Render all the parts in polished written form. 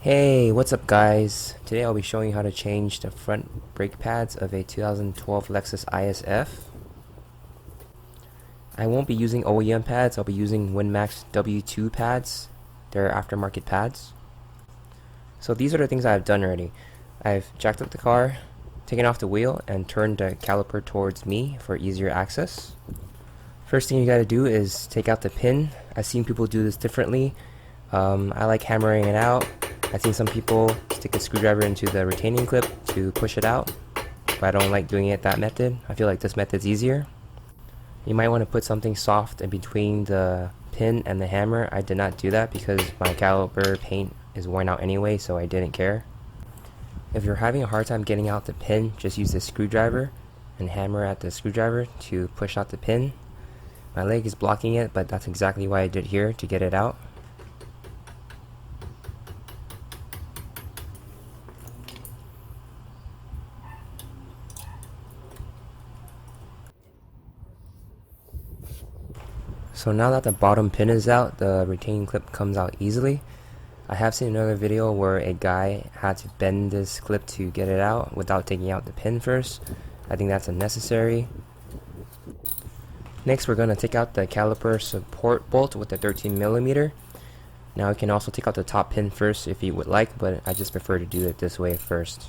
Hey, what's up guys? Today I'll be showing you how to change the front brake pads of a 2012 Lexus ISF. I won't be using OEM pads, I'll be using Winmax W2 pads. They're aftermarket pads. So these are the things I've done already. I've jacked up the car, taken off the wheel, and turned the caliper towards me for easier access. First thing you gotta do is take out the pin. I've seen people do this differently. I like hammering it out. I've seen some people stick a screwdriver into the retaining clip to push it out, but I don't like doing it that method. I feel like this method's easier. You might want to put something soft in between the pin and the hammer. I did not do that because my caliper paint is worn out anyway, so I didn't care. If you're having a hard time getting out the pin, just use the screwdriver and hammer at the screwdriver to push out the pin. My leg is blocking it, but that's exactly why I did here, to get it out. So now that the bottom pin is out, the retaining clip comes out easily. I have seen another video where a guy had to bend this clip to get it out without taking out the pin first. I think that's unnecessary. Next, we're going to take out the caliper support bolt with the 13mm. Now you can also take out the top pin first if you would like, but I just prefer to do it this way first.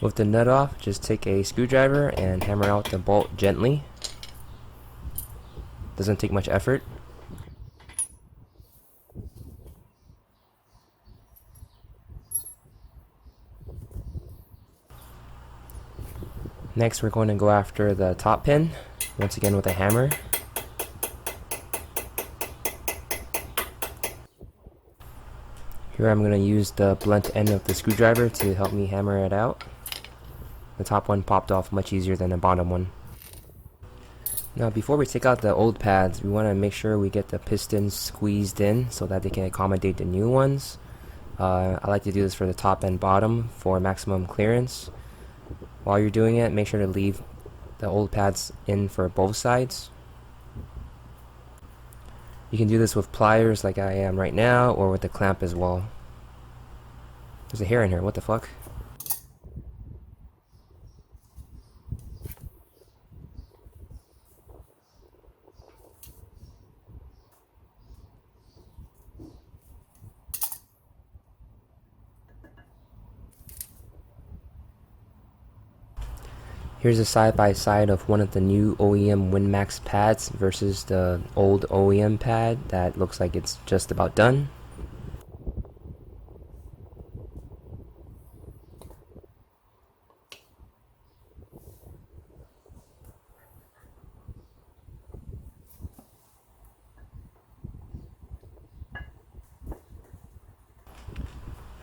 With the nut off, just take a screwdriver and hammer out the bolt gently. Doesn't take much effort. Next, we're going to go after the top pin, once again with a hammer. Here I'm going to use the blunt end of the screwdriver to help me hammer it out. The top one popped off much easier than the bottom one. Now before we take out the old pads, we want to make sure we get the pistons squeezed in so that they can accommodate the new ones. I like to do this for the top and bottom for maximum clearance. While you're doing it, make sure to leave the old pads in for both sides. You can do this with pliers like I am right now, or with the clamp as well. There's a hair in here, what the fuck? Here's a side-by-side of one of the new OEM Winmax pads versus the old OEM pad that looks like it's just about done.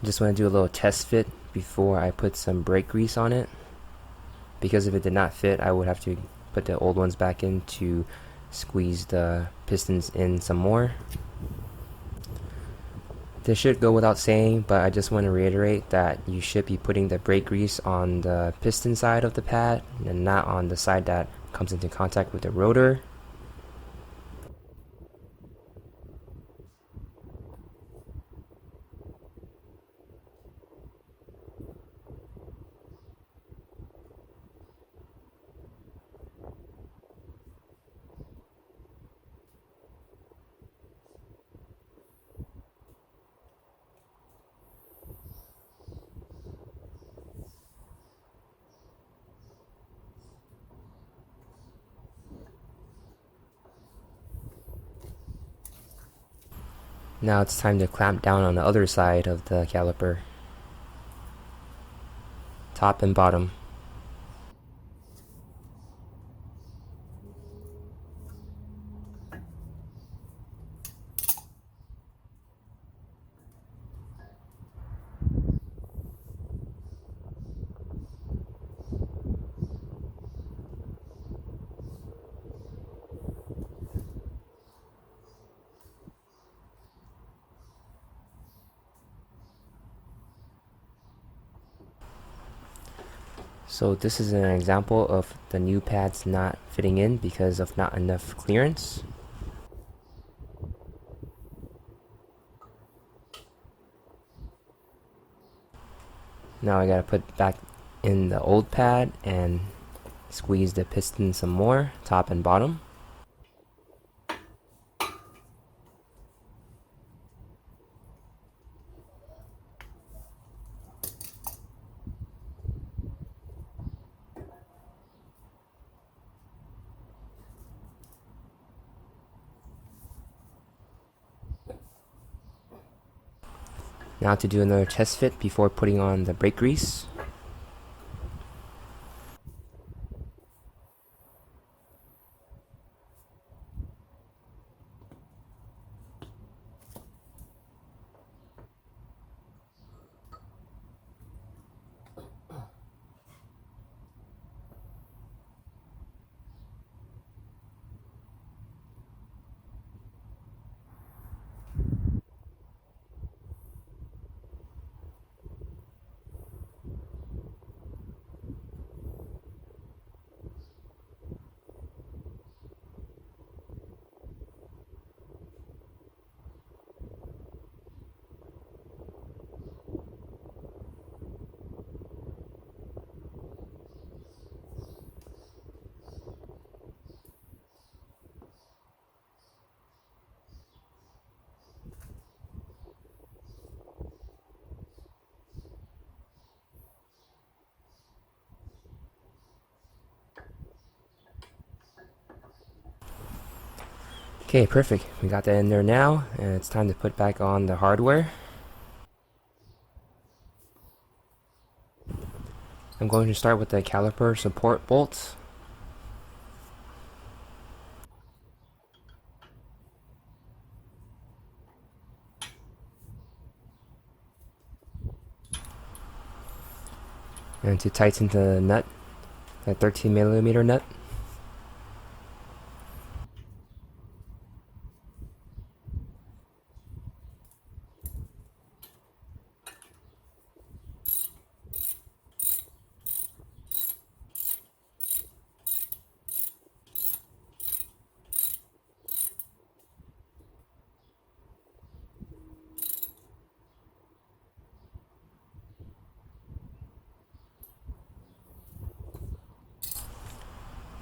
Just want to do a little test fit before I put some brake grease on it, because if it did not fit, I would have to put the old ones back in to squeeze the pistons in some more. This should go without saying, but I just want to reiterate that you should be putting the brake grease on the piston side of the pad and not on the side that comes into contact with the rotor. Now it's time to clamp down on the other side of the caliper, top and bottom. So this is an example of the new pads not fitting in because of not enough clearance. Now I gotta put back in the old pad and squeeze the piston some more, top and bottom. Now to do another test fit before putting on the brake grease. Okay, perfect. We got that in there now, and it's time to put back on the hardware. I'm going to start with the caliper support bolts. And to tighten the nut, the 13mm nut.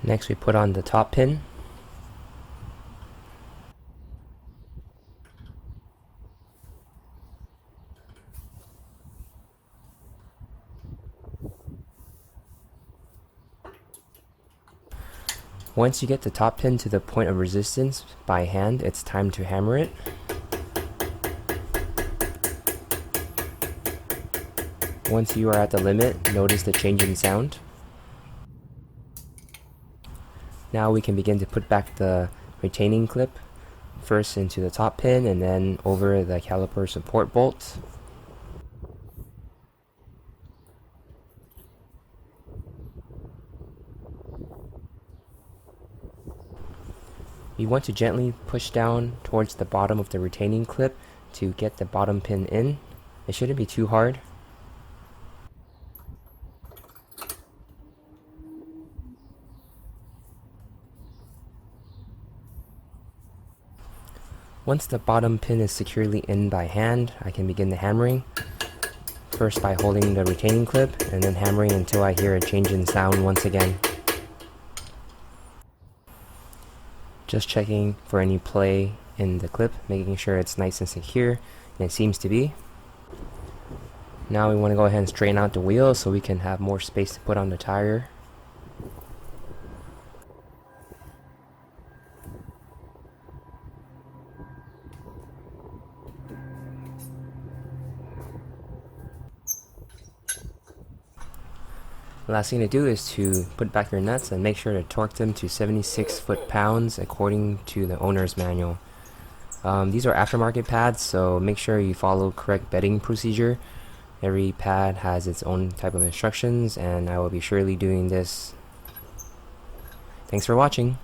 Next we put on the top pin. Once you get the top pin to the point of resistance by hand, it's time to hammer it. Once you are at the limit, notice the change in sound. Now we can begin to put back the retaining clip, first into the top pin and then over the caliper support bolt. You want to gently push down towards the bottom of the retaining clip to get the bottom pin in. It shouldn't be too hard. Once the bottom pin is securely in by hand, I can begin the hammering. First by holding the retaining clip and then hammering until I hear a change in sound once again. Just checking for any play in the clip, making sure it's nice and secure, and it seems to be. Now we want to go ahead and straighten out the wheel so we can have more space to put on the tire. The last thing to do is to put back your nuts and make sure to torque them to 76 foot-pounds according to the owner's manual. These are aftermarket pads, so make sure you follow correct bedding procedure. Every pad has its own type of instructions, and I will be surely doing this. Thanks for watching.